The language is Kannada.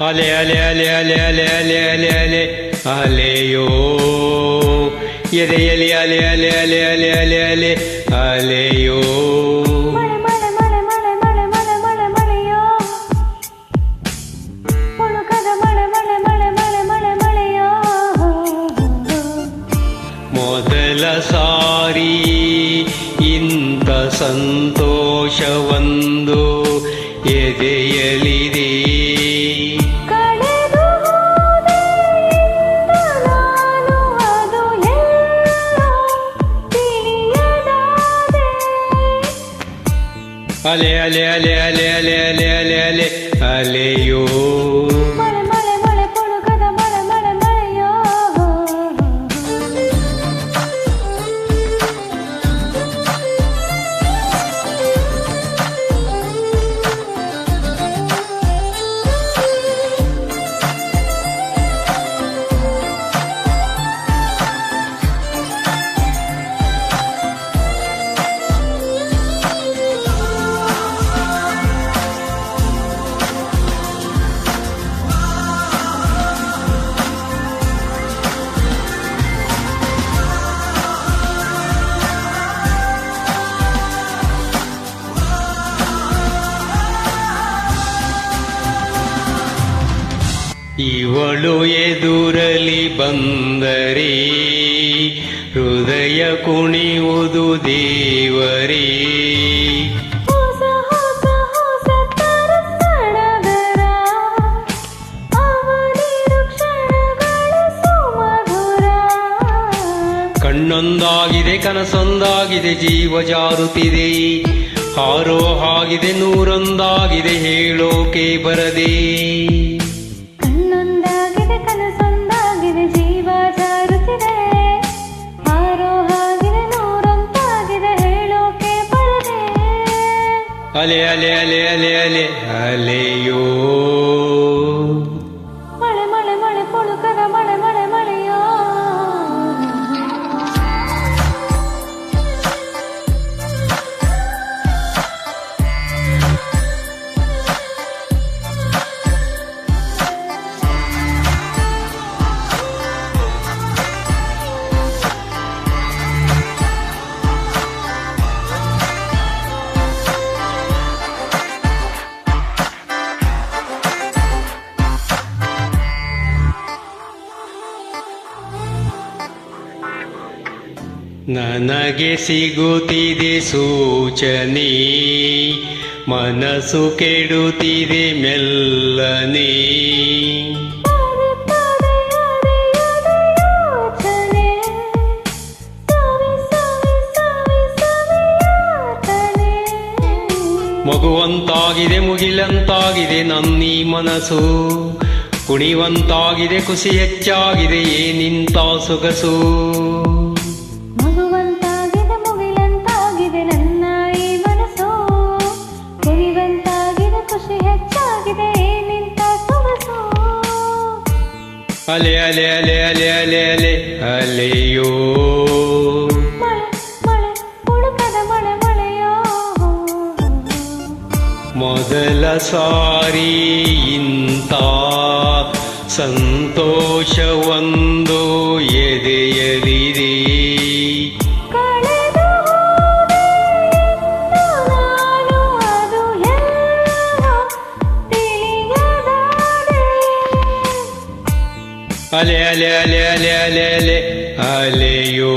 ಅಲೆ ಅಲೆ ಅಲೆ ಅಲೆ ಅಲೆ ಅಲೆ ಅಲೆ ಅಲೆ ಅಲೆಯೋ ಎದೆಯಲಿ ಅಲೆ ಅಲೆ ಅಲೆ ಅಲೆ ಅಲೆ ಅಲೆ ಅಲೆಯೋ ಮೊದಲ ಸಾರಿ ಇಂಥ ಸಂತೋಷವೊಂದು ಎದೆಯಲಿದೆ. ಅಲೆ ಅಲೆ ಅಲೆ ಅಲೆ ಅಲೆ ಅಲೆ ಅಲೆ ಅಲೆ ಅಲೆಯೋ ಇವಳು ಎದುರಲಿ ಬಂದರೆ ಹೃದಯ ಕುಣಿಯುವುದು ದೇವರೇ. ಕಣ್ಣೊಂದಾಗಿದೆ ಕನಸೊಂದಾಗಿದೆ ಜೀವ ಜಾರುತ್ತಿದೆ, ಹಾರೋ ಹಾಗಿದೆ ನೂರೊಂದಾಗಿದೆ ಹೇಳೋಕೆ ಬರದೆ. ಅಲೆ ಅಲೆ ಅಲೆ ಅಲೆ ಅಲೆ ಅಲೆಯೋ ಮಳೆ ಮಳೆ ಮಳೆ ಪುಳುಕದ ಮಳೆ ಮಳೆ ಮಳೆಯೋ. ನನಗೆ ಸಿಗುತ್ತಿದೆ ಸೂಚನೆ, ಮನಸ್ಸು ಕೆಡುತ್ತಿದೆ ಮೆಲ್ಲನೆ. ಮಗುವಂತಾಗಿದೆ ಮುಗಿಲಂತಾಗಿದೆ ನನ್ನೀ ಮನಸ್ಸು, ಕುಣಿವಂತಾಗಿದೆ ಖುಷಿ ಹೆಚ್ಚಾಗಿದೆ ಏನಿಂತ ಸೊಗಸು. ಅಲೆ ಅಲೆ ಅಲೆ ಅಲೆ ಅಲೆ ಅಲೆ ಅಲೆಯೋ ಮಳೆ ಮಳೆ ಪುಳುಕದ ಮಳೆ ಮಳೆಯೋ. ಮೊದಲ ಸಾರಿ ಇಂಥ ಸಂತೋಷವೊಂದು ಎದೆಯಲಿದೆ. ಅಲೆ ಅಲೆ ಅಲೆ ಅಲೆ ಅಲೆ ಅಲೆ ಅಲೆಯೋ